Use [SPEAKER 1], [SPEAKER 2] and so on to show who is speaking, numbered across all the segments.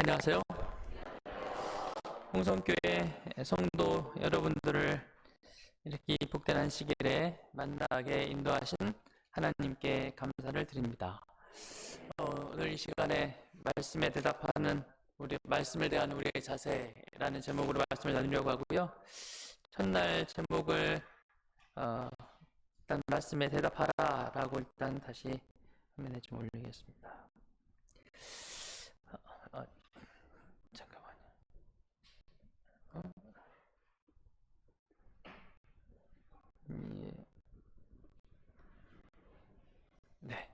[SPEAKER 1] 안녕하세요. 홍성교회 성도 여러분들을 이렇게 복된 시길에 만나게 인도하신 하나님께 감사를 드립니다. 오늘 이 시간에 말씀에 대답하는 말씀을 대하는 우리의 자세라는 제목으로 말씀을 나누려고 하고요. 첫날 제목을 일단 말씀에 대답하라라고 일단 다시 화면에 좀 올리겠습니다. 잠깐만요. 네.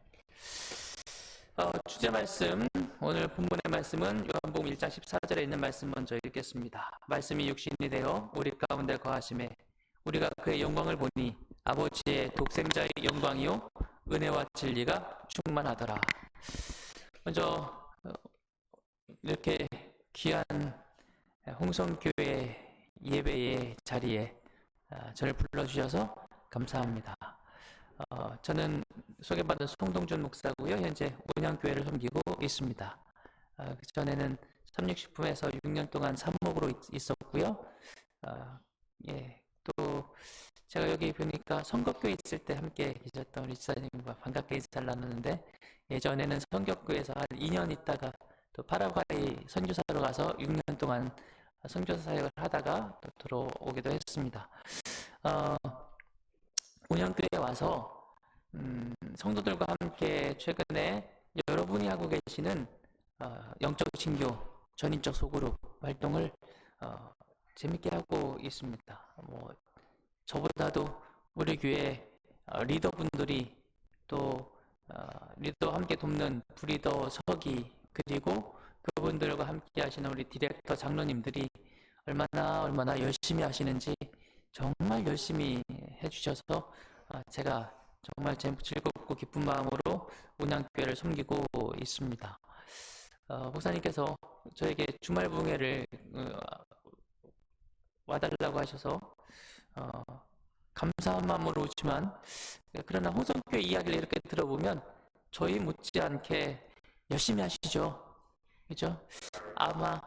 [SPEAKER 1] 주제 말씀, 오늘 본문의 말씀은 요한복음 1장 14절에 있는 말씀 먼저 읽겠습니다. 말씀이 육신이 되어 우리 가운데 거하심에 우리가 그의 영광을 보니 아버지의 독생자의 영광이요 은혜와 진리가 충만하더라. 먼저 이렇게 귀한 홍성교회 예배의 자리에 저를 불러주셔서 감사합니다. 저는 소개받은 송동준 목사고요. 현재 온양교회를 섬기고 있습니다. 그전에는 삼육식품에서 6년 동안 사목으로 있었고요. 또 제가 여기 보니까 선교교회 있을 때 함께 계셨던 우리 지사님과 반갑게 인사를 나누는데, 예전에는 선교교회에서 한 2년 있다가 또 파라과이 선교사로 가서 6년 동안 선교사 사역을 하다가 또 들어오기도 했습니다. 온양교회에 와서 성도들과 함께 최근에 여러분이 하고 계시는 영적 친교, 전인적 소그룹 활동을 재밌게 하고 있습니다. 저보다도 우리 교회 리더분들이 또 리더 함께 돕는 부리더 서기, 그리고 그분들과 함께 하시는 우리 디렉터 장로님들이 얼마나 열심히 하시는지 정말 열심히 해주셔서 제가 정말 즐겁고 기쁜 마음으로 온양교회를 섬기고 있습니다. 목사님께서 저에게 주말 붕회를 와달라고 하셔서 감사한 마음으로 오지만, 그러나 홍성교회 이야기를 이렇게 들어보면 저희 못지않게 열심히 하시죠. 그죠? 아마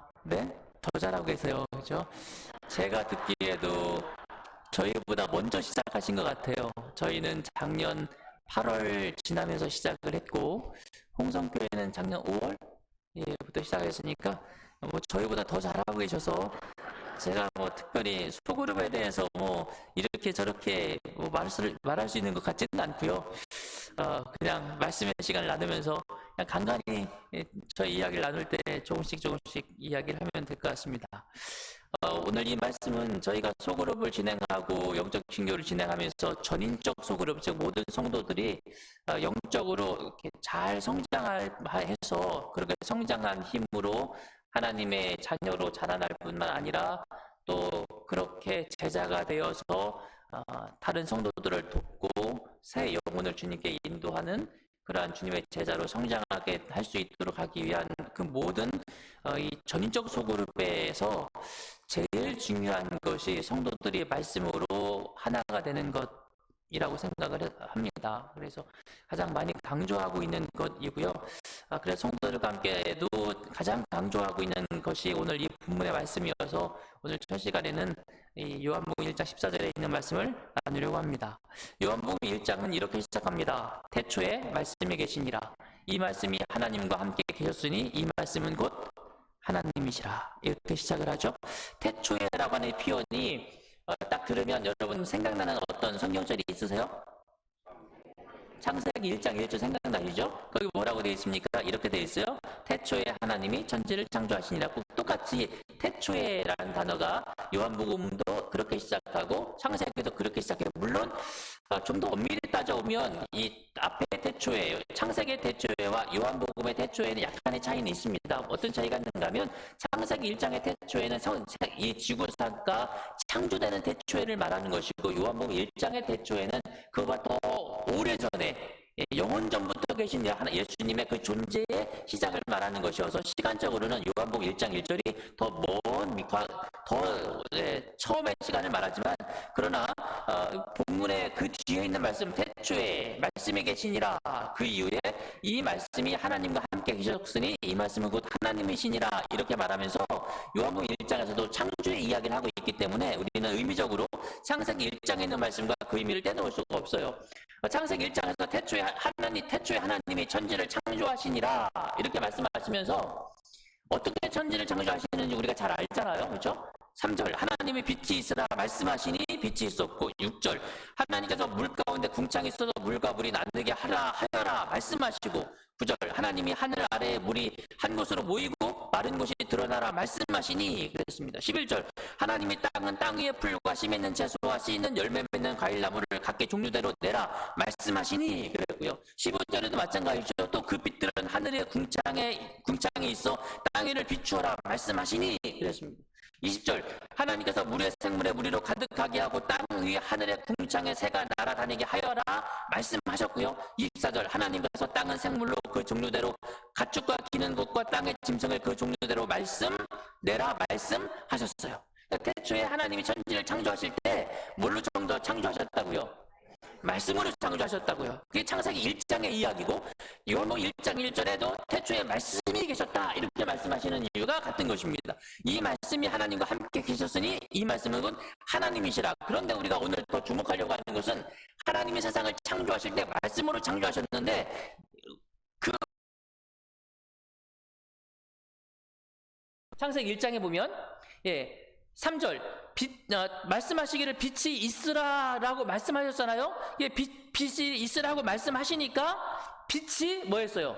[SPEAKER 1] 더 잘하고 계세요. 그죠? 제가 듣기에도 저희보다 먼저 시작하신 것 같아요. 저희는 작년 8월 지나면서 시작을 했고, 홍성교회는 작년 5월부터 시작했으니까 저희보다 더 잘하고 계셔서, 제가 특별히 소그룹에 대해서 이렇게 저렇게 말할 수 있는 것 같지는 않고요. 그냥 말씀의 시간을 나누면서 그냥 간간히 저희 이야기를 나눌 때 조금씩 이야기를 하면 될 것 같습니다. 오늘 이 말씀은 저희가 소그룹을 진행하고 영적 친교를 진행하면서 전인적 소그룹, 즉 모든 성도들이 영적으로 이렇게 잘 성장해서 그렇게 성장한 힘으로 하나님의 자녀로 자라날 뿐만 아니라 또 그렇게 제자가 되어서 다른 성도들을 돕고 새 영혼을 주님께 인도하는 그러한 주님의 제자로 성장하게 할 수 있도록 하기 위한 그 모든 이 전인적 소그룹에서 제일 중요한 것이 성도들이 말씀으로 하나가 되는 것이라고 생각을 합니다. 그래서 가장 많이 강조하고 있는 것이고요. 그래서 성도들과 함께도 가장 강조하고 있는 것이 오늘 이 본문의 말씀이어서 오늘 첫 시간에는 이 요한복음 1장 14절에 있는 말씀을 나누려고 합니다. 요한복음 1장은 이렇게 시작합니다. 태초에 말씀이 계시니라. 이 말씀이 하나님과 함께 계셨으니 이 말씀은 곧 하나님이시라. 이렇게 시작을 하죠. 태초에라고 하는 표현이 딱 들으면 여러분 생각나는 어떤 성경절이 있으세요? 창세기 1장 1절 생각나시죠? 거기 뭐라고 되어 있습니까? 이렇게 되어 있어요. 태초에 하나님이 천지를 창조하시니라고. 똑같이 태초에라는 단어가 요한복음도 그렇게 시작하고 창세기도 그렇게 시작해요. 물론 좀 더 엄밀히 따져보면 이 앞에 태초에, 창세기 태초에와 요한복음의 태초에는 약간의 차이는 있습니다. 어떤 차이가 있는가 하면 창세기 1장의 태초에는 이 지구사가 창조되는 태초에를 말하는 것이고, 요한복음 1장의 태초에는 그거가 더 오래전에 영원 전부터 계신 예수님의 그 존재의 시작을 말하는 것이어서 시간적으로는 요한복음 1장 1절이 더 처음의 시간을 말하지만 그러나 본문의 그 뒤에 있는 말씀, 태초에 말씀이 계시니라, 그 이후에 이 말씀이 하나님과 함께 계셨으니 이 말씀은 곧 하나님이시니라, 이렇게 말하면서 요한복음 1장에서도 창조의 이야기를 하고 있기 때문에 우리는 의미적으로 창세기 1장에 있는 말씀과 그 의미를 떼놓을 수가 없어요. 창세기 1장에서 태초에 하나님이 천지를 창조하시니라, 이렇게 말씀하시면서 어떻게 천지를 창조하시는지 우리가 잘 알잖아요. 그렇죠? 3절 하나님이 빛이 있으라 말씀하시니 빛이 있었고, 6절 하나님께서 물 가운데 궁창이 있어서 물과 물이 나누게 하여라 말씀하시고, 9절 하나님이 하늘 아래에 물이 한 곳으로 모이고 마른 곳이 드러나라 말씀하시니 그랬습니다. 11절 하나님이 땅 위에 풀과 씨 맺는 채소와 씨 있는 열매 맺는 과일나무를 각기 종류대로 내라 말씀하시니 그랬고요. 15절에도 마찬가지죠. 또 그 빛들은 하늘의 궁창에 있어 땅 위를 비추어라 말씀하시니 그랬습니다. 20절 하나님께서 물의 생물의 무리로 가득하게 하고 땅 위에 하늘의 궁창에 새가 날아다니게 하여라 말씀하셨고요. 24절 하나님께서 땅은 생물로 그 종류대로 가축과 기는 것과 땅의 짐승을 그 종류대로 내라 말씀하셨어요. 그러니까 태초에 하나님이 천지를 창조하실 때 뭘로 정도 창조하셨다고요? 말씀으로 창조하셨다고요. 그게 창세기 1장의 이야기고 요한복음 1장 1절에도 태초에 말씀이 계셨다, 이렇게 말씀하시는 이유가 같은 것입니다. 이 말씀이 하나님과 함께 계셨으니 이 말씀은 하나님이시라. 그런데 우리가 오늘 더 주목하려고 하는 것은 하나님이 세상을 창조하실 때 말씀으로 창조하셨는데, 그 창세기 1장에 보면 3절 말씀하시기를 빛이 있으라라고 말씀하셨잖아요. 빛이 있으라고 말씀하시니까 빛이 뭐였어요?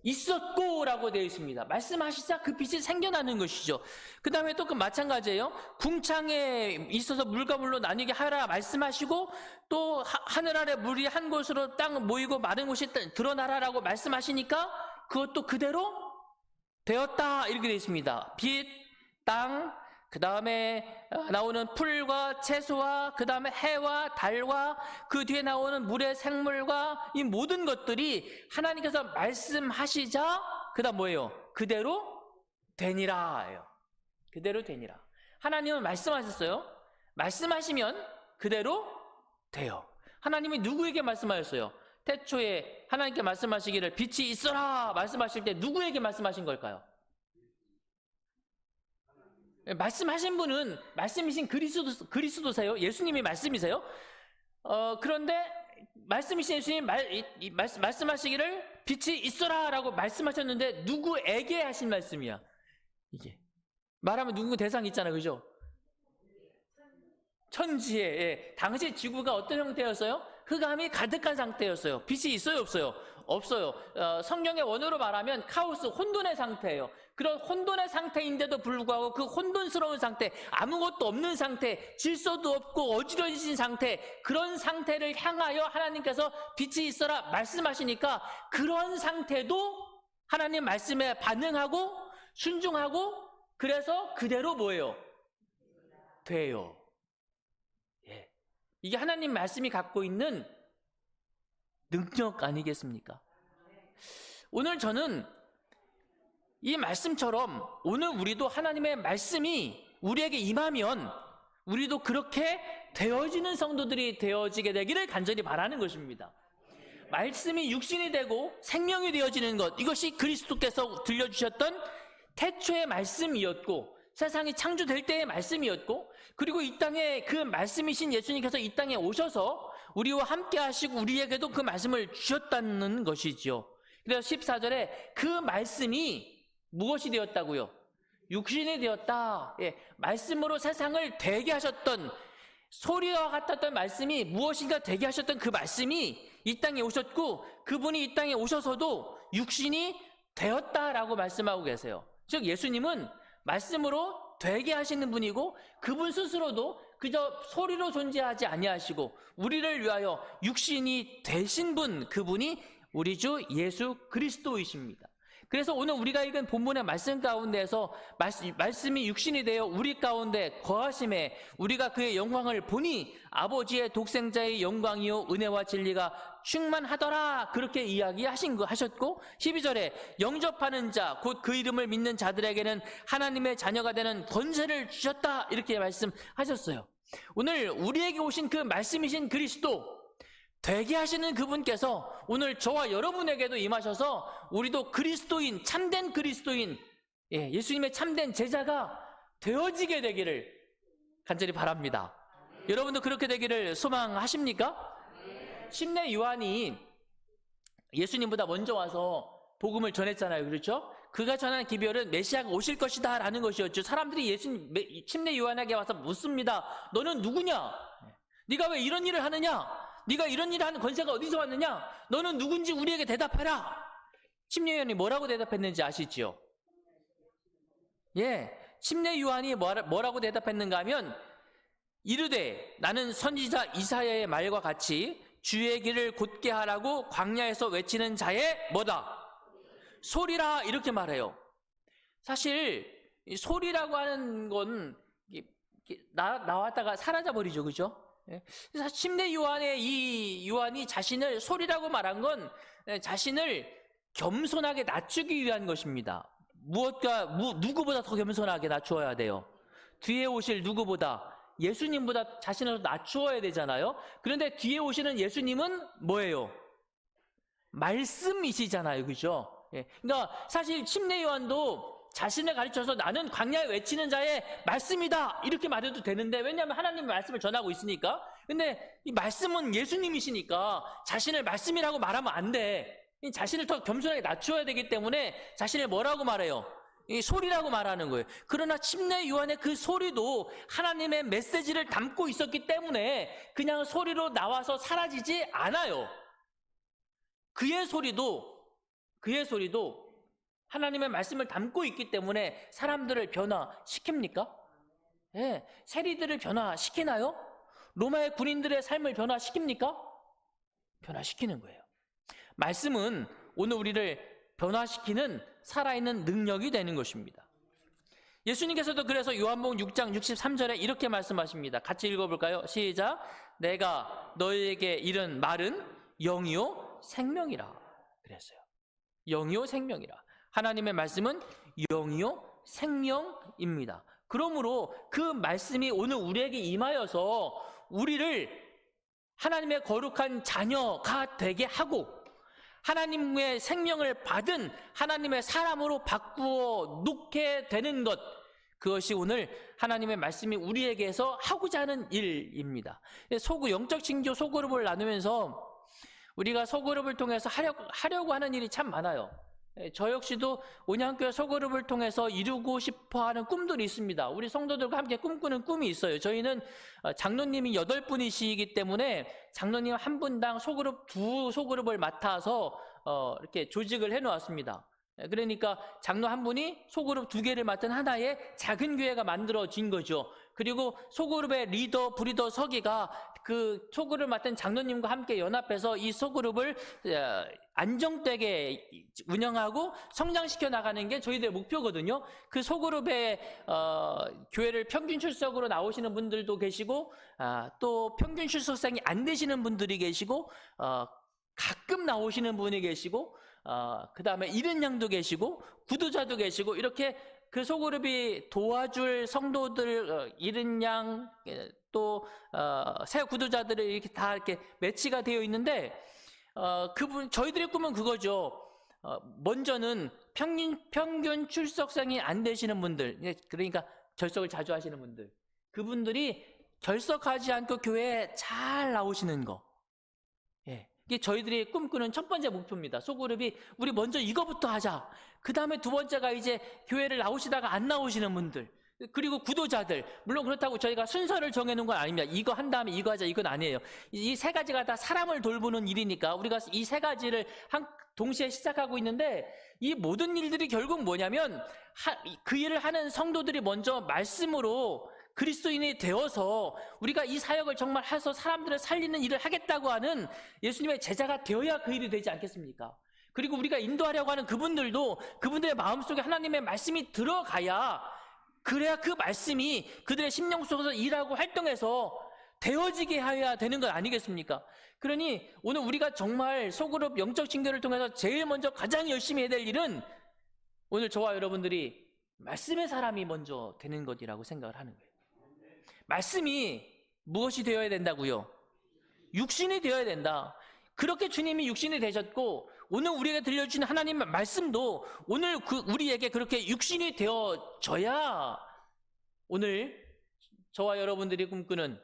[SPEAKER 1] 있었고 라고 되어 있습니다. 말씀하시자 그 빛이 생겨나는 것이죠. 그 다음에 또 그 마찬가지예요. 궁창에 있어서 물과 물로 나뉘게 하라 말씀하시고, 또 하늘 아래 물이 한 곳으로 땅 모이고 마른 곳이 드러나라라고 말씀하시니까 그것도 그대로 되었다, 이렇게 되어 있습니다. 빛, 땅, 그 다음에 나오는 풀과 채소와 그 다음에 해와 달과 그 뒤에 나오는 물의 생물과 이 모든 것들이 하나님께서 말씀하시자 그 다음 뭐예요? 그대로 되니라. 그대로 되니라. 하나님은 말씀하셨어요. 말씀하시면 그대로 돼요. 하나님이 누구에게 말씀하셨어요? 태초에 하나님께 말씀하시기를 빛이 있어라 말씀하실 때 누구에게 말씀하신 걸까요? 말씀하신 분은 말씀이신 그리스도세요. 예수님이 말씀이세요. 그런데 말씀이신 예수님 말씀하시기를 빛이 있어라 라고 말씀하셨는데 누구에게 하신 말씀이야? 이게 말하면 누구 대상이 있잖아요. 그죠? 천지에. 당시 지구가 어떤 형태였어요? 흑암이 가득한 상태였어요. 빛이 있어요, 없어요? 없어요. 성경의 원어로 말하면 카오스, 혼돈의 상태예요. 그런 혼돈의 상태인데도 불구하고 그 혼돈스러운 상태, 아무것도 없는 상태, 질서도 없고 어지러진 상태, 그런 상태를 향하여 하나님께서 빛이 있어라 말씀하시니까 그런 상태도 하나님 말씀에 반응하고 순종하고, 그래서 그대로 뭐예요? 돼요. 이게 하나님 말씀이 갖고 있는 능력 아니겠습니까? 오늘 저는 이 말씀처럼 오늘 우리도 하나님의 말씀이 우리에게 임하면 우리도 그렇게 되어지는 성도들이 되어지게 되기를 간절히 바라는 것입니다. 말씀이 육신이 되고 생명이 되어지는 것, 이것이 그리스도께서 들려주셨던 태초의 말씀이었고 세상이 창조될 때의 말씀이었고, 그리고 이 땅에 그 말씀이신 예수님께서 이 땅에 오셔서 우리와 함께 하시고 우리에게도 그 말씀을 주셨다는 것이죠. 그래서 14절에 그 말씀이 무엇이 되었다고요? 육신이 되었다. 말씀으로 세상을 되게 하셨던, 소리와 같았던 말씀이 무엇인가 되게 하셨던 그 말씀이 이 땅에 오셨고, 그분이 이 땅에 오셔서도 육신이 되었다라고 말씀하고 계세요. 즉 예수님은 말씀으로 되게 하시는 분이고, 그분 스스로도 그저 소리로 존재하지 아니하시고 우리를 위하여 육신이 되신 분, 그분이 우리 주 예수 그리스도이십니다. 그래서 오늘 우리가 읽은 본문의 말씀 가운데에서 말씀이 육신이 되어 우리 가운데 거하심에 우리가 그의 영광을 보니 아버지의 독생자의 영광이요 은혜와 진리가 충만하더라, 그렇게 이야기하셨고, 12절에 영접하는 자 곧 그 이름을 믿는 자들에게는 하나님의 자녀가 되는 권세를 주셨다, 이렇게 말씀하셨어요. 오늘 우리에게 오신 그 말씀이신 그리스도, 되게 하시는 그분께서 오늘 저와 여러분에게도 임하셔서 우리도 그리스도인, 참된 그리스도인, 예수님의 참된 제자가 되어지게 되기를 간절히 바랍니다. 여러분도 그렇게 되기를 소망하십니까? 침례 요한이 예수님보다 먼저 와서 복음을 전했잖아요. 그렇죠? 그가 전한 기별은 메시아가 오실 것이다 라는 것이었죠. 사람들이 침례 요한에게 와서 묻습니다. 너는 누구냐? 네가 왜 이런 일을 하느냐? 네가 이런 일을 하는 권세가 어디서 왔느냐? 너는 누군지 우리에게 대답하라. 침례 요한이 뭐라고 대답했는지 아시지요? 침례 요한이 뭐라고 대답했는가 하면 이르되 나는 선지자 이사야의 말과 같이 주의 길을 곧게 하라고 광야에서 외치는 자의 뭐다? 소리라, 이렇게 말해요. 사실 이 소리라고 하는 건 나왔다가 사라져버리죠. 그죠? 침례 요한의 이 요한이 자신을 소리라고 말한 건 자신을 겸손하게 낮추기 위한 것입니다. 누구보다 더 겸손하게 낮추어야 돼요. 뒤에 오실 누구보다, 예수님보다 자신을 낮추어야 되잖아요. 그런데 뒤에 오시는 예수님은 뭐예요? 말씀이시잖아요. 그죠? 그러니까 사실 침례 요한도 자신을 가르쳐서 나는 광야에 외치는 자의 말씀이다 이렇게 말해도 되는데, 왜냐하면 하나님의 말씀을 전하고 있으니까. 근데 이 말씀은 예수님이시니까 자신을 말씀이라고 말하면 안 돼. 자신을 더 겸손하게 낮추어야 되기 때문에 자신을 뭐라고 말해요? 이 소리라고 말하는 거예요. 그러나 침례 요한의 그 소리도 하나님의 메시지를 담고 있었기 때문에 그냥 소리로 나와서 사라지지 않아요. 그의 소리도 하나님의 말씀을 담고 있기 때문에 사람들을 변화시킵니까? 세리들을 변화시키나요? 로마의 군인들의 삶을 변화시킵니까? 변화시키는 거예요. 말씀은 오늘 우리를 변화시키는 살아있는 능력이 되는 것입니다. 예수님께서도 그래서 요한복음 6장 63절에 이렇게 말씀하십니다. 같이 읽어볼까요? 시작. 내가 너희에게 이른 말은 영이요 생명이라 그랬어요. 영이요 생명이라. 하나님의 말씀은 영이요 생명입니다. 그러므로 그 말씀이 오늘 우리에게 임하여서 우리를 하나님의 거룩한 자녀가 되게 하고 하나님의 생명을 받은 하나님의 사람으로 바꾸어 놓게 되는 것, 그것이 오늘 하나님의 말씀이 우리에게서 하고자 하는 일입니다. 영적 친교 소그룹을 나누면서 우리가 소그룹을 통해서 하려고 하는 일이 참 많아요. 저 역시도 온양교회 소그룹을 통해서 이루고 싶어하는 꿈들이 있습니다. 우리 성도들과 함께 꿈꾸는 꿈이 있어요. 저희는 장로님이 8분이시기 때문에 장로님 한 분당 두 소그룹을 맡아서 이렇게 조직을 해놓았습니다. 그러니까 장로 한 분이 소그룹 2개를 맡은 하나의 작은 교회가 만들어진 거죠. 그리고 소그룹의 리더, 브리더 서기가 그 소그룹을 맡은 장로님과 함께 연합해서 이 소그룹을 안정되게 운영하고 성장시켜 나가는 게 저희들의 목표거든요. 그 소그룹의 교회를 평균 출석으로 나오시는 분들도 계시고 또 평균 출석생이 안 되시는 분들이 계시고 가끔 나오시는 분이 계시고 그 다음에 잃은 양도 계시고 구두자도 계시고, 이렇게 그 소그룹이 도와줄 성도들, 잃은 양, 또 새 구두자들이 이렇게 다 이렇게 매치가 되어 있는데, 저희들의 꿈은 그거죠. 먼저는 평균 출석생이 안 되시는 분들, 그러니까 결석을 자주 하시는 분들, 그분들이 결석하지 않고 교회에 잘 나오시는 거. 이게 저희들이 꿈꾸는 첫 번째 목표입니다. 소그룹이 우리 먼저 이거부터 하자. 그 다음에 두 번째가 이제 교회를 나오시다가 안 나오시는 분들, 그리고 구도자들. 물론 그렇다고 저희가 순서를 정해놓은 건 아닙니다. 이거 한 다음에 이거 하자, 이건 아니에요. 이 세 가지가 다 사람을 돌보는 일이니까 우리가 이 세 가지를 동시에 시작하고 있는데, 이 모든 일들이 결국 뭐냐면 그 일을 하는 성도들이 먼저 말씀으로 그리스도인이 되어서 우리가 이 사역을 정말 해서 사람들을 살리는 일을 하겠다고 하는 예수님의 제자가 되어야 그 일이 되지 않겠습니까? 그리고 우리가 인도하려고 하는 그분들도 그분들의 마음속에 하나님의 말씀이 들어가야, 그래야 그 말씀이 그들의 심령 속에서 일하고 활동해서 되어지게 해야 되는 것 아니겠습니까? 그러니 오늘 우리가 정말 소그룹 영적 친교를 통해서 제일 먼저 가장 열심히 해야 될 일은 오늘 저와 여러분들이 말씀의 사람이 먼저 되는 것이라고 생각을 하는 거예요. 말씀이 무엇이 되어야 된다고요? 육신이 되어야 된다. 그렇게 주님이 육신이 되셨고 오늘 우리에게 들려주신 하나님의 말씀도 오늘 우리에게 그렇게 육신이 되어져야 오늘 저와 여러분들이 꿈꾸는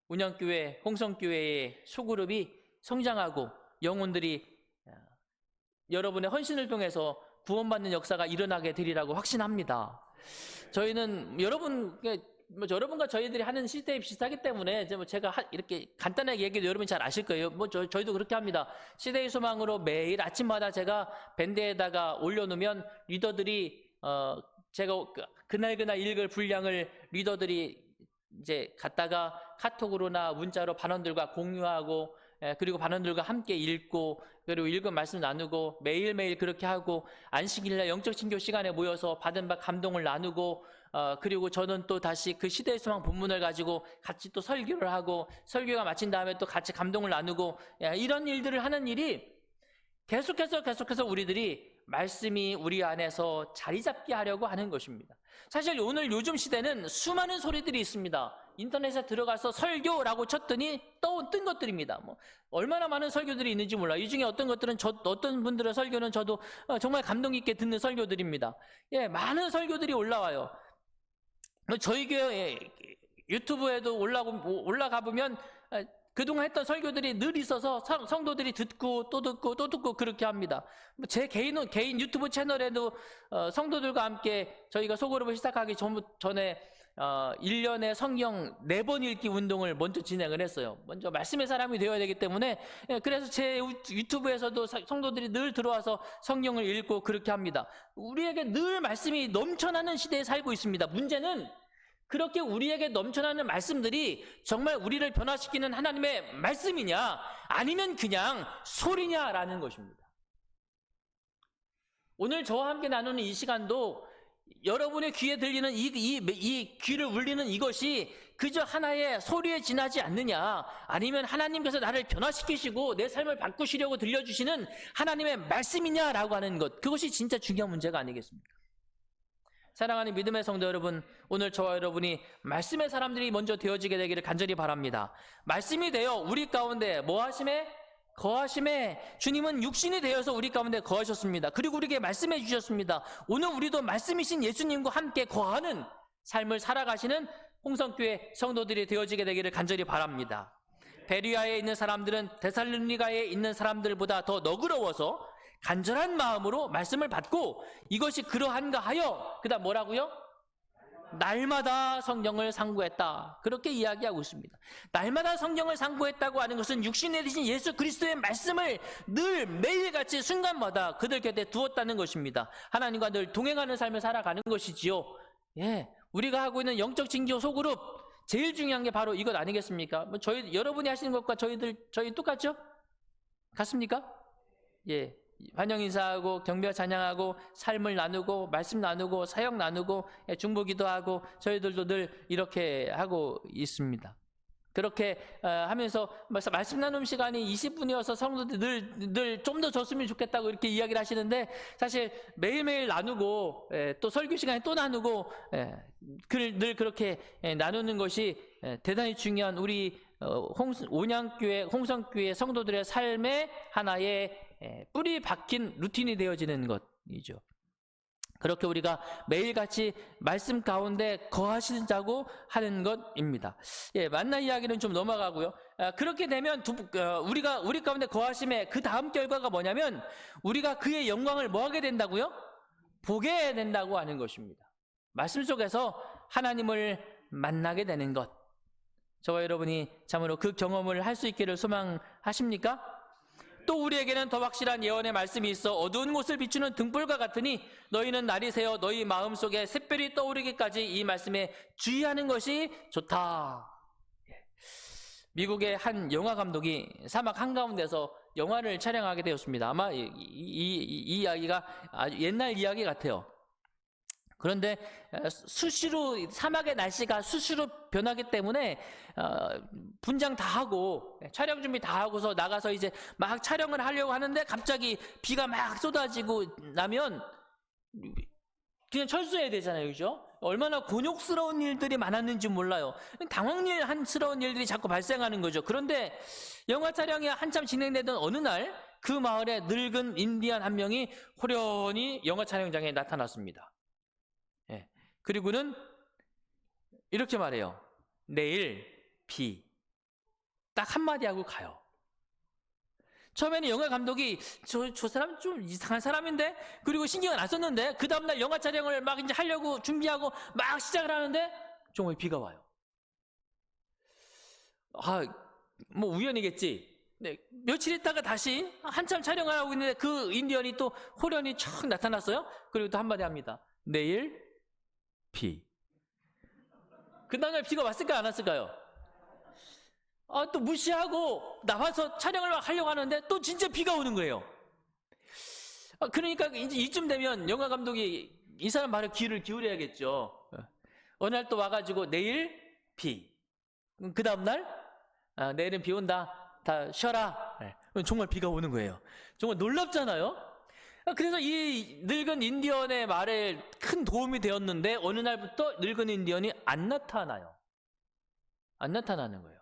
[SPEAKER 1] 운영교회, 홍성교회의 소그룹이 성장하고 영혼들이 여러분의 헌신을 통해서 구원받는 역사가 일어나게 되리라고 확신합니다. 저희는 여러분과 저희들이 하는 시스템이 비슷하기 때문에 제가 이렇게 간단하게 얘기해도 여러분이 잘 아실 거예요. 저희도 그렇게 합니다. 시대의 소망으로 매일 아침마다 제가 밴드에다가 올려놓으면 리더들이 제가 그날 읽을 분량을 리더들이 이제 갖다가 카톡으로나 문자로 반원들과 공유하고 그리고 반원들과 함께 읽고 그리고 읽은 말씀 나누고 매일매일 그렇게 하고 안식일날 영적 친교 시간에 모여서 받은 바 감동을 나누고 그리고 저는 또 다시 그 시대의 소망 본문을 가지고 같이 또 설교를 하고 설교가 마친 다음에 또 같이 감동을 나누고 이런 일들을 하는 일이 계속해서 우리들이 말씀이 우리 안에서 자리 잡게 하려고 하는 것입니다. 사실 오늘 요즘 시대는 수많은 소리들이 있습니다. 인터넷에 들어가서 설교라고 쳤더니 뜬 것들입니다. 얼마나 많은 설교들이 있는지 몰라요. 이 중에 어떤 것들은 어떤 분들의 설교는 저도 정말 감동 있게 듣는 설교들입니다. 많은 설교들이 올라와요. 저희 교회 유튜브에도 올라가 보면 그동안 했던 설교들이 늘 있어서 성도들이 듣고 또 듣고 그렇게 합니다. 제 개인 유튜브 채널에도 성도들과 함께 저희가 소그룹을 시작하기 전에 1년에 성경 4번 읽기 운동을 먼저 진행을 했어요. 먼저 말씀의 사람이 되어야 되기 때문에 그래서 제 유튜브에서도 성도들이 늘 들어와서 성경을 읽고 그렇게 합니다. 우리에게 늘 말씀이 넘쳐나는 시대에 살고 있습니다. 문제는 그렇게 우리에게 넘쳐나는 말씀들이 정말 우리를 변화시키는 하나님의 말씀이냐 아니면 그냥 소리냐라는 것입니다. 오늘 저와 함께 나누는 이 시간도 여러분의 귀에 들리는 이 귀를 울리는 이것이 그저 하나의 소리에 지나지 않느냐 아니면 하나님께서 나를 변화시키시고 내 삶을 바꾸시려고 들려주시는 하나님의 말씀이냐라고 하는 것, 그것이 진짜 중요한 문제가 아니겠습니까? 사랑하는 믿음의 성도 여러분, 오늘 저와 여러분이 말씀의 사람들이 먼저 되어지게 되기를 간절히 바랍니다. 말씀이 되어 우리 가운데 뭐 하심에? 거하심에 주님은 육신이 되어서 우리 가운데 거하셨습니다. 그리고 우리에게 말씀해 주셨습니다. 오늘 우리도 말씀이신 예수님과 함께 거하는 삶을 살아가시는 홍성교회 성도들이 되어지게 되기를 간절히 바랍니다. 베리아에 있는 사람들은 데살로니가에 있는 사람들보다 더 너그러워서 간절한 마음으로 말씀을 받고 이것이 그러한가 하여 그다음 뭐라고요? 날마다 성경을 상고했다. 그렇게 이야기하고 있습니다. 날마다 성경을 상고했다고 하는 것은 육신에 드신 예수 그리스도의 말씀을 늘 매일같이 순간마다 그들 곁에 두었다는 것입니다. 하나님과 늘 동행하는 삶을 살아가는 것이지요. 우리가 하고 있는 영적 징조 소그룹 제일 중요한 게 바로 이것 아니겠습니까? 여러분이 하시는 것과 저희 똑같죠? 같습니까? 환영 인사하고 경배 찬양하고 삶을 나누고 말씀 나누고 사역 나누고 중보기도 하고 저희들도 늘 이렇게 하고 있습니다. 그렇게 하면서 말씀 나눔 시간이 20분이어서 성도들 늘 좀 더 줬으면 좋겠다고 이렇게 이야기를 하시는데 사실 매일매일 나누고 또 설교 시간에 또 나누고 늘 그렇게 나누는 것이 대단히 중요한 우리 온양교회 홍성교회 성도들의 삶의 하나의 뿌리 박힌 루틴이 되어지는 것이죠. 그렇게 우리가 매일같이 말씀 가운데 거하시자고 하는 것입니다. 만나 이야기는 좀 넘어가고요. 그렇게 되면 우리 가운데 거하심의 그 다음 결과가 뭐냐면 우리가 그의 영광을 뭐 하게 된다고요? 보게 된다고 하는 것입니다. 말씀 속에서 하나님을 만나게 되는 것. 저와 여러분이 참으로 그 경험을 할 수 있기를 소망하십니까? 또 우리에게는 더 확실한 예언의 말씀이 있어 어두운 곳을 비추는 등불과 같으니 너희는 날이 새어 너희 마음속에 샛별이 떠오르기까지 이 말씀에 주의하는 것이 좋다. 미국의 한 영화 감독이 사막 한가운데서 영화를 촬영하게 되었습니다. 아마 이 이야기가 아주 옛날 이야기 같아요. 그런데 수시로 사막의 날씨가 수시로 변하기 때문에 분장 다 하고 촬영 준비 다 하고서 나가서 이제 막 촬영을 하려고 하는데 갑자기 비가 막 쏟아지고 나면 그냥 철수해야 되잖아요, 그죠? 얼마나 곤욕스러운 일들이 많았는지 몰라요. 당황스러운 일들이 자꾸 발생하는 거죠. 그런데 영화 촬영이 한참 진행되던 어느 날 그 마을에 늙은 인디안 한 명이 호련히 영화 촬영장에 나타났습니다. 예. 그리고는 이렇게 말해요. 내일 비. 딱 한마디 하고 가요. 처음에는 영화 감독이 저 사람 좀 이상한 사람인데? 그리고 신경을 안 썼는데 그 다음날 영화 촬영을 막 이제 하려고 준비하고 막 시작을 하는데 정말 비가 와요. 뭐 우연이겠지. 네, 며칠 있다가 다시 한참 촬영을 하고 있는데 그 인디언이 또 호련히 촥 나타났어요. 그리고 또 한마디 합니다. 내일 비. 그 다음날 비가 왔을까요? 안 왔을까요? 또 무시하고 나와서 촬영을 막 하려고 하는데 또 진짜 비가 오는 거예요. 그러니까 이제 이쯤 되면 영화 감독이 이 사람 말에 귀를 기울여야겠죠. 어느 날 또 와가지고 내일 비. 그 다음날 내일은 비 온다. 다 쉬어라. 정말 비가 오는 거예요. 정말 놀랍잖아요. 그래서 이 늙은 인디언의 말에 큰 도움이 되었는데 어느 날부터 늙은 인디언이 안 나타나요. 안 나타나는 거예요.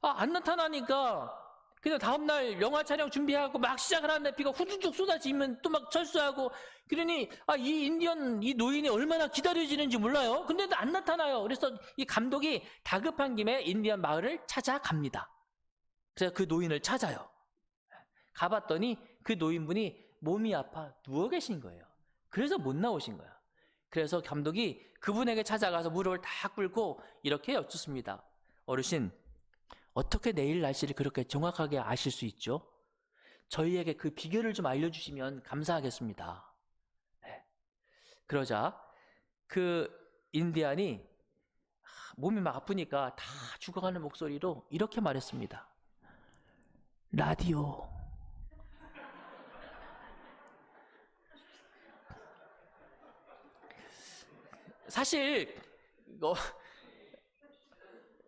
[SPEAKER 1] 안 나타나니까 그냥 다음날 영화 촬영 준비하고 막 시작을 하는데 비가 후두둑 쏟아지면 또 막 철수하고 그러니 이 인디언 이 노인이 얼마나 기다려지는지 몰라요. 근데 안 나타나요. 그래서 이 감독이 다급한 김에 인디언 마을을 찾아갑니다. 그래서 그 노인을 찾아요. 가봤더니 그 노인분이 몸이 아파 누워 계신 거예요. 그래서 못 나오신 거야. 그래서 감독이 그분에게 찾아가서 무릎을 딱 꿇고 이렇게 여쭙습니다. 어르신, 어떻게 내일 날씨를 그렇게 정확하게 아실 수 있죠? 저희에게 그 비결을 좀 알려주시면 감사하겠습니다. 그러자 그 인디안이 몸이 막 아프니까 다 죽어가는 목소리로 이렇게 말했습니다. 라디오. 사실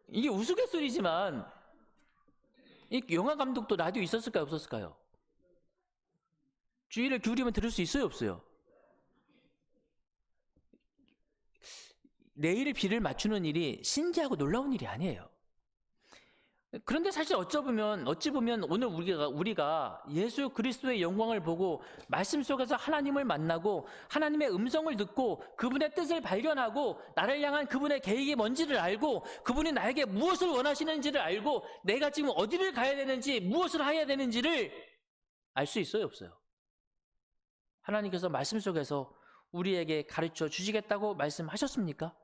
[SPEAKER 1] 이게 우스갯소리지만 이 영화 감독도 라디오 있었을까요? 없었을까요? 주의를 기울이면 들을 수 있어요? 없어요? 내일 비를 맞추는 일이 신기하고 놀라운 일이 아니에요. 그런데 사실 어찌 보면 오늘 우리가 예수 그리스도의 영광을 보고 말씀 속에서 하나님을 만나고 하나님의 음성을 듣고 그분의 뜻을 발견하고 나를 향한 그분의 계획이 뭔지를 알고 그분이 나에게 무엇을 원하시는지를 알고 내가 지금 어디를 가야 되는지 무엇을 해야 되는지를 알 수 있어요? 없어요? 하나님께서 말씀 속에서 우리에게 가르쳐 주시겠다고 말씀하셨습니까?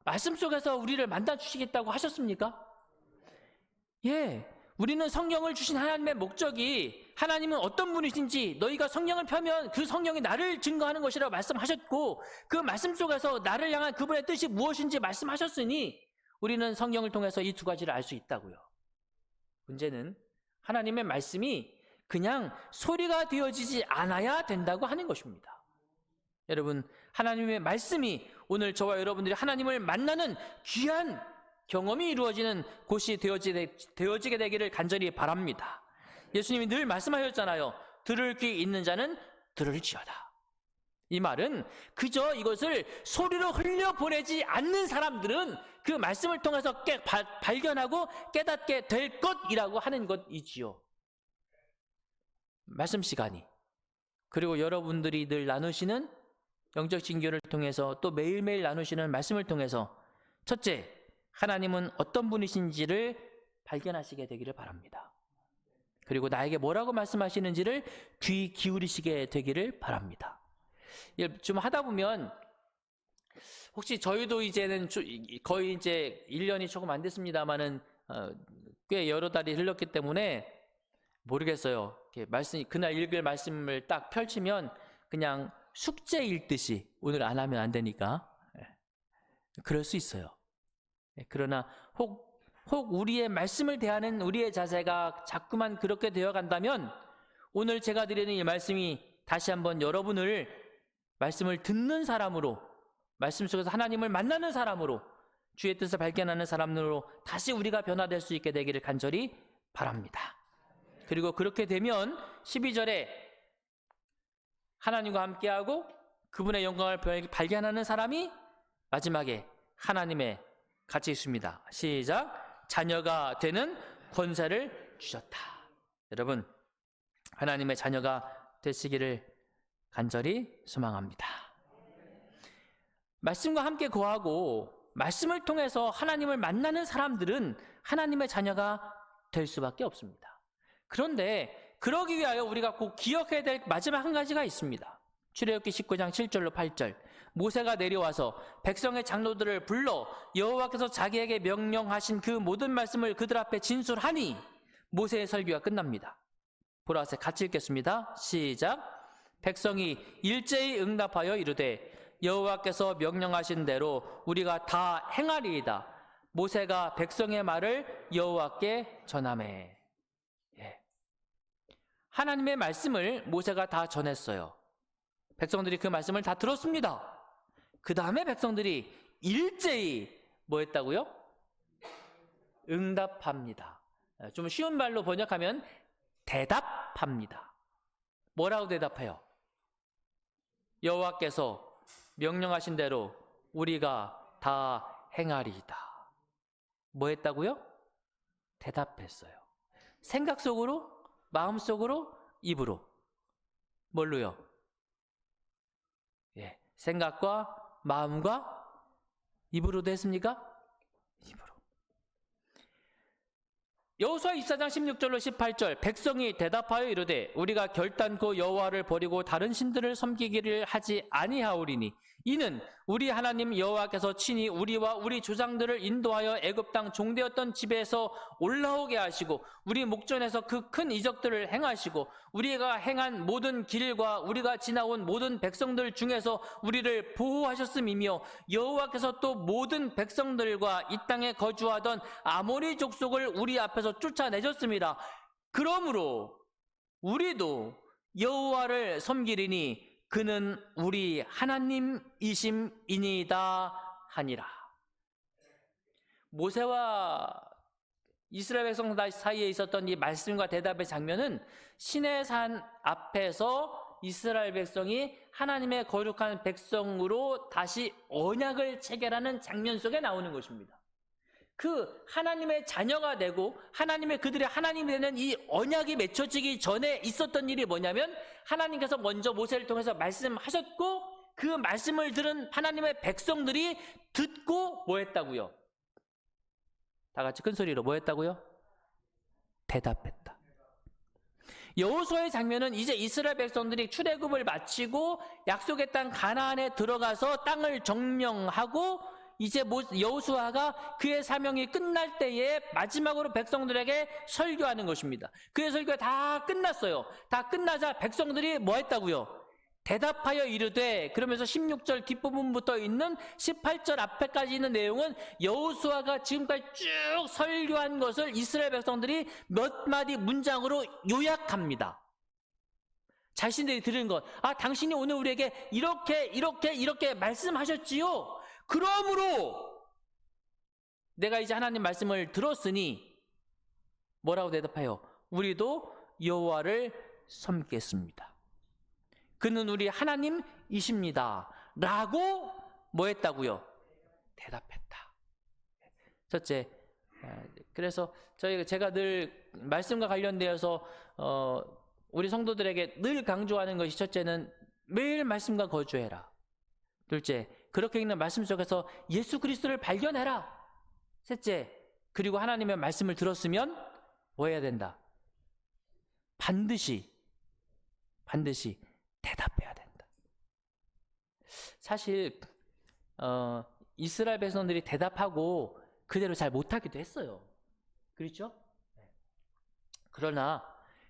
[SPEAKER 1] 말씀 속에서 우리를 만나 주시겠다고 하셨습니까? 예, 우리는 성령을 주신 하나님의 목적이 하나님은 어떤 분이신지 너희가 성령을 펴면 그 성령이 나를 증거하는 것이라고 말씀하셨고 그 말씀 속에서 나를 향한 그분의 뜻이 무엇인지 말씀하셨으니 우리는 성령을 통해서 이 두 가지를 알 수 있다고요. 문제는 하나님의 말씀이 그냥 소리가 되어지지 않아야 된다고 하는 것입니다. 여러분, 하나님의 말씀이 오늘 저와 여러분들이 하나님을 만나는 귀한 경험이 이루어지는 곳이 되어지게 되기를 간절히 바랍니다. 예수님이 늘 말씀하셨잖아요. 들을 귀 있는 자는 들을지어다. 이 말은 그저 이것을 소리로 흘려보내지 않는 사람들은 그 말씀을 통해서 발견하고 깨닫게 될 것이라고 하는 것이지요. 말씀 시간이 그리고 여러분들이 늘 나누시는 영적 진교를 통해서 또 매일매일 나누시는 말씀을 통해서 첫째, 하나님은 어떤 분이신지를 발견하시게 되기를 바랍니다. 그리고 나에게 뭐라고 말씀하시는지를 귀 기울이시게 되기를 바랍니다. 좀 하다 보면 혹시 저희도 이제는 거의 이제 1년이 조금 안 됐습니다만은 꽤 여러 달이 흘렀기 때문에 모르겠어요. 그날 읽을 말씀을 딱 펼치면 그냥 숙제 읽듯이 오늘 안 하면 안 되니까 그럴 수 있어요. 그러나 혹 우리의 말씀을 대하는 우리의 자세가 자꾸만 그렇게 되어 간다면 오늘 제가 드리는 이 말씀이 다시 한번 여러분을 말씀을 듣는 사람으로 말씀 속에서 하나님을 만나는 사람으로 주의 뜻을 발견하는 사람으로 다시 우리가 변화될 수 있게 되기를 간절히 바랍니다. 그리고 그렇게 되면 12절에 하나님과 함께하고 그분의 영광을 발견하는 사람이 마지막에 하나님의 같이 있습니다. 시작. 자녀가 되는 권세를 주셨다. 여러분, 하나님의 자녀가 되시기를 간절히 소망합니다. 말씀과 함께 거하고 말씀을 통해서 하나님을 만나는 사람들은 하나님의 자녀가 될 수밖에 없습니다. 그런데 그러기 위하여 우리가 꼭 기억해야 될 마지막 한 가지가 있습니다. 출애굽기 19장 7절로 8절. 모세가 내려와서 백성의 장로들을 불러 여호와께서 자기에게 명령하신 그 모든 말씀을 그들 앞에 진술하니 모세의 설교가 끝납니다. 보라색 같이 읽겠습니다. 시작. 백성이 일제히 응답하여 이르되 여호와께서 명령하신 대로 우리가 다 행하리이다. 모세가 백성의 말을 여호와께 전하매. 하나님의 말씀을 모세가 다 전했어요. 백성들이 그 말씀을 다 들었습니다. 그 다음에 백성들이 일제히 뭐 했다고요? 응답합니다. 좀 쉬운 말로 번역하면 대답합니다. 뭐라고 대답해요? 여호와께서 명령하신 대로 우리가 다 행하리이다. 뭐 했다고요? 대답했어요. 생각 속으로, 마음 속으로, 입으로. 뭘로요? 생각과 마음과 입으로도 했습니까? 입으로. 여호수아 24장 16절로 18절. 백성이 대답하여 이르되 우리가 결단코 여호와를 버리고 다른 신들을 섬기기를 하지 아니하오리니 이는 우리 하나님 여호와께서 친히 우리와 우리 조상들을 인도하여 애굽 땅 종되었던 집에서 올라오게 하시고 우리 목전에서 그 큰 이적들을 행하시고 우리가 행한 모든 길과 우리가 지나온 모든 백성들 중에서 우리를 보호하셨음이며 여호와께서 또 모든 백성들과 이 땅에 거주하던 아모리 족속을 우리 앞에서 쫓아내셨습니다. 그러므로 우리도 여호와를 섬기리니 그는 우리 하나님이심이니이다 하니라. 모세와 이스라엘 백성 사이에 있었던 이 말씀과 대답의 장면은 시내산 앞에서 이스라엘 백성이 하나님의 거룩한 백성으로 다시 언약을 체결하는 장면 속에 나오는 것입니다. 그 하나님의 자녀가 되고 하나님의 그들의 하나님이 되는 이 언약이 맺혀지기 전에 있었던 일이 뭐냐면 하나님께서 먼저 모세를 통해서 말씀하셨고 그 말씀을 들은 하나님의 백성들이 듣고 뭐 했다고요? 다 같이 큰 소리로 뭐 했다고요? 대답했다. 여호수아의 장면은 이제 이스라엘 백성들이 출애굽을 마치고 약속의 땅 가나안에 들어가서 땅을 정령하고 이제 여호수아가 그의 사명이 끝날 때에 마지막으로 백성들에게 설교하는 것입니다. 그의 설교가 다 끝났어요. 다 끝나자 백성들이 뭐 했다고요? 대답하여 이르되, 그러면서 16절 뒷부분부터 있는 18절 앞에까지 있는 내용은 여호수아가 지금까지 쭉 설교한 것을 이스라엘 백성들이 몇 마디 문장으로 요약합니다. 자신들이 들은 것, 당신이 오늘 우리에게 이렇게 말씀하셨지요. 그러므로 내가 이제 하나님 말씀을 들었으니 뭐라고 대답해요? 우리도 여호와를 섬기겠습니다. 그는 우리 하나님이십니다. 라고 뭐 했다고요? 대답했다. 첫째, 그래서 제가 늘 말씀과 관련되어서 우리 성도들에게 늘 강조하는 것이, 첫째는 매일 말씀과 거주해라. 둘째, 그렇게 읽는 말씀 속에서 예수 그리스도를 발견해라. 셋째, 그리고 하나님의 말씀을 들었으면 뭐 해야 된다? 반드시 대답해야 된다. 사실 이스라엘 백성들이 대답하고 그대로 잘 못하기도 했어요. 그렇죠? 그러나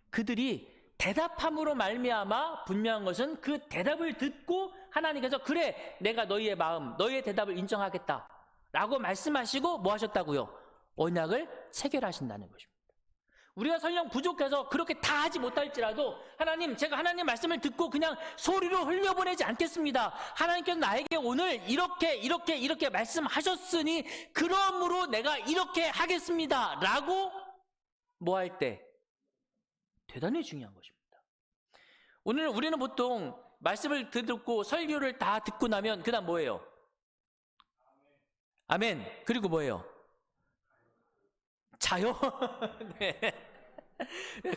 [SPEAKER 1] 그들이 대답함으로 말미암아 분명한 것은 그 대답을 듣고 하나님께서 그래, 내가 너희의 마음, 너희의 대답을 인정하겠다 라고 말씀하시고 뭐 하셨다고요? 언약을 체결하신다는 것입니다. 우리가 설령 부족해서 그렇게 다 하지 못할지라도 하나님, 제가 하나님 말씀을 듣고 그냥 소리로 흘려보내지 않겠습니다. 하나님께서 나에게 오늘 이렇게 말씀하셨으니 그러므로 내가 이렇게 하겠습니다 라고 뭐 할 때 대단히 중요한 것입니다. 오늘 우리는 보통 말씀을 듣고 설교를 다 듣고 나면 그 다음 뭐예요? 아멘. 그리고 뭐예요? 자요? 네.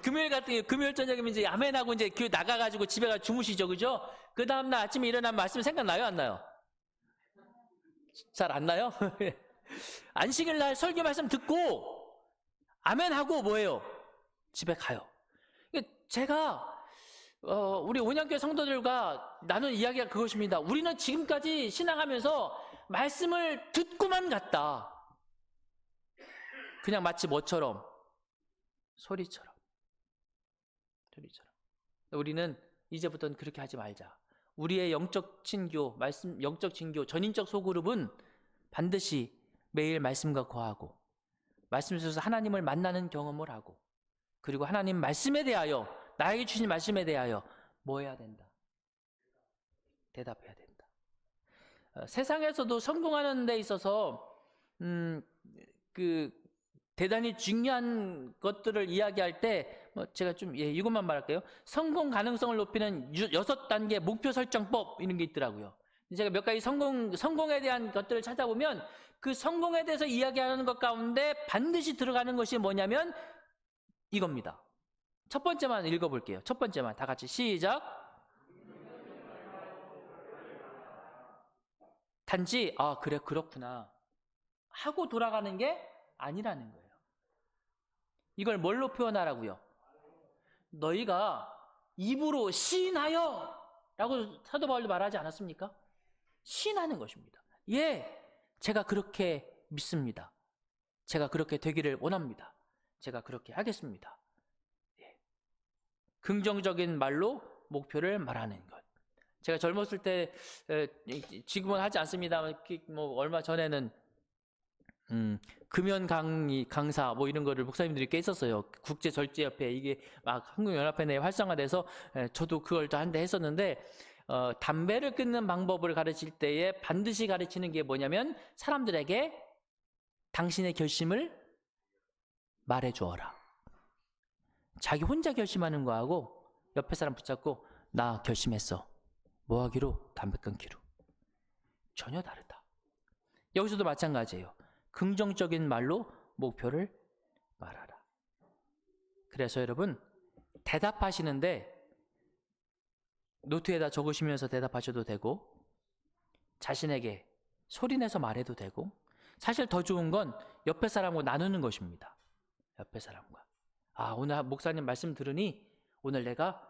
[SPEAKER 1] 금요일 같은 경우, 금요일 저녁이면 이제 아멘하고 이제 교회 나가가지고 집에 가 주무시죠, 그죠? 그 다음날 아침에 일어나면 말씀 생각나요, 안 나요? 잘 안 나요? 안식일 날 설교 말씀 듣고 아멘하고 뭐예요? 집에 가요. 제가 우리 온양교회 성도들과 나눈 이야기가 그것입니다. 우리는 지금까지 신앙하면서 말씀을 듣고만 갔다. 그냥 마치 뭐처럼? 소리처럼. 우리는 이제부터는 그렇게 하지 말자. 우리의 영적 친교, 영적 친교, 전인적 소그룹은 반드시 매일 말씀과 거하고 말씀 속에서 하나님을 만나는 경험을 하고 그리고 하나님 말씀에 대하여 나에게 주신 말씀에 대하여 뭐 해야 된다? 대답해야 된다. 세상에서도 성공하는 데 있어서 대단히 중요한 것들을 이야기할 때 제가 좀 이것만 말할게요. 성공 가능성을 높이는 6단계 목표 설정법 이런 게 있더라고요. 제가 몇 가지 성공에 대한 것들을 찾아보면 그 성공에 대해서 이야기하는 것 가운데 반드시 들어가는 것이 뭐냐면 이겁니다. 첫 번째만 읽어볼게요. 첫 번째만 다 같이 시작. 단지 그래 그렇구나 하고 돌아가는 게 아니라는 거예요. 이걸 뭘로 표현하라고요? 너희가 입으로 시인하여 라고 사도 바울도 말하지 않았습니까? 시인하는 것입니다. 예, 제가 그렇게 믿습니다. 제가 그렇게 되기를 원합니다. 제가 그렇게 하겠습니다. 예. 긍정적인 말로 목표를 말하는 것. 제가 젊었을 때 지금은 하지 않습니다만 얼마 전에는 금연 강사 이런 거를 목사님들이 꽤 있었어요. 국제절제협회 이게 막 한국연합회 내에 활성화돼서 저도 그걸 또 한데 했었는데 담배를 끊는 방법을 가르칠 때에 반드시 가르치는 게 뭐냐면 사람들에게 당신의 결심을 말해주어라. 자기 혼자 결심하는 거하고 옆에 사람 붙잡고 나 결심했어. 뭐 하기로? 담배 끊기로. 전혀 다르다. 여기서도 마찬가지예요. 긍정적인 말로 목표를 말하라. 그래서 여러분 대답하시는데 노트에다 적으시면서 대답하셔도 되고 자신에게 소리내서 말해도 되고 사실 더 좋은 건 옆에 사람과 나누는 것입니다. 옆에 사람과 오늘 목사님 말씀 들으니 오늘 내가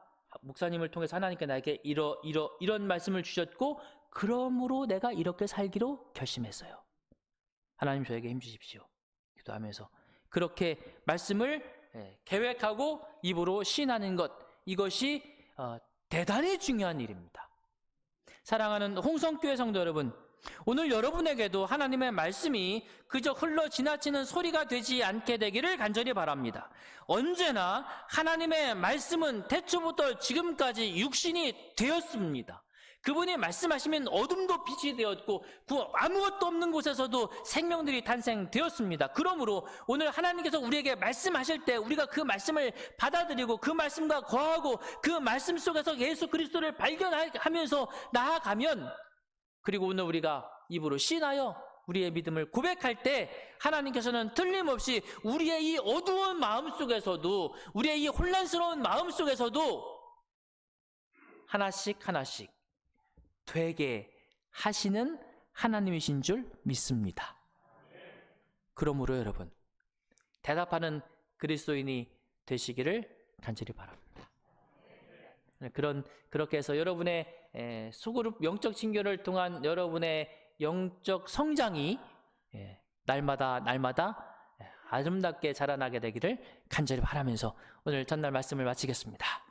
[SPEAKER 1] 목사님을 통해서 하나님께 나에게 이런 말씀을 주셨고 그러므로 내가 이렇게 살기로 결심했어요. 하나님 저에게 힘주십시오. 기도하면서 그렇게 말씀을 계획하고 입으로 시인하는 것 이것이 대단히 중요한 일입니다. 사랑하는 홍성교회 성도 여러분, 오늘 여러분에게도 하나님의 말씀이 그저 흘러 지나치는 소리가 되지 않게 되기를 간절히 바랍니다. 언제나 하나님의 말씀은 태초부터 지금까지 육신이 되었습니다. 그분이 말씀하시면 어둠도 빛이 되었고 아무것도 없는 곳에서도 생명들이 탄생되었습니다. 그러므로 오늘 하나님께서 우리에게 말씀하실 때 우리가 그 말씀을 받아들이고 그 말씀과 거하고 그 말씀 속에서 예수 그리스도를 발견하면서 나아가면 그리고 오늘 우리가 입으로 시인하여 우리의 믿음을 고백할 때 하나님께서는 틀림없이 우리의 이 어두운 마음 속에서도 우리의 이 혼란스러운 마음 속에서도 하나씩 되게 하시는 하나님이신 줄 믿습니다. 그러므로 여러분 대답하는 그리스도인이 되시기를 간절히 바랍니다. 그렇게 해서 여러분의 소그룹 영적 친교를 통한 여러분의 영적 성장이 날마다 아름답게 자라나게 되기를 간절히 바라면서 오늘 전날 말씀을 마치겠습니다.